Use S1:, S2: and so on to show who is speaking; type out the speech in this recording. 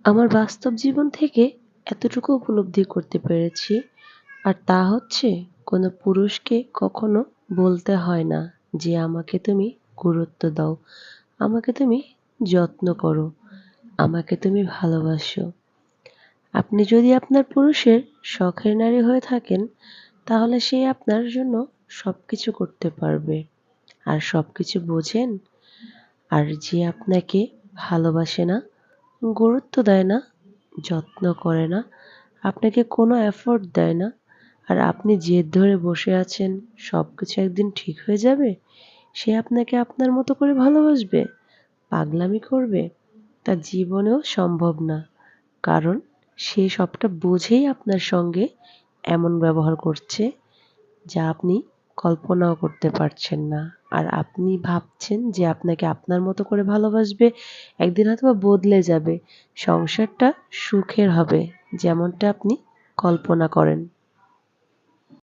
S1: আমার বাস্তব জীবন থেকে এতটুকু উপলব্ধি করতে পেরেছি, আর তা হচ্ছে কোনো পুরুষকে কখনো বলতে হয় না যে আমাকে তুমি গুরুত্ব দাও, আমাকে তুমি যত্ন করো, আমাকে তুমি ভালোবাসো। আপনি যদি আপনার পুরুষের শখের নারী হয়ে থাকেন, তাহলে সে আপনার জন্য সবকিছু করতে পারবে। আর সবকিছু বোঝেন? আর যে আপনাকে ভালোবাসে না, গুরুত্ব দেয় না, যত্ন করে না, আপনাকে কোনো এফোর্ট দেয় না, আর আপনি জেদ ধরে বসে আছেন সবকিছু একদিন ঠিক হয়ে যাবে, সে আপনাকে আপনার মতো করে ভালোবাসবে, পাগলামি করবে, তা জীবনেও সম্ভব না। কারণ সে সবটা বুঝেই আপনার সঙ্গে এমন ব্যবহার করছে যা আপনি কল্পনাও করতে পারছেন না। আর আপনি ভাবছেন যে আপনাকে আপনার মতো করে ভালোবাসবে, একদিন হয়তোবা বদলে যাবে, সংসারটা সুখের হবে যেমনটা আপনি কল্পনা করেন।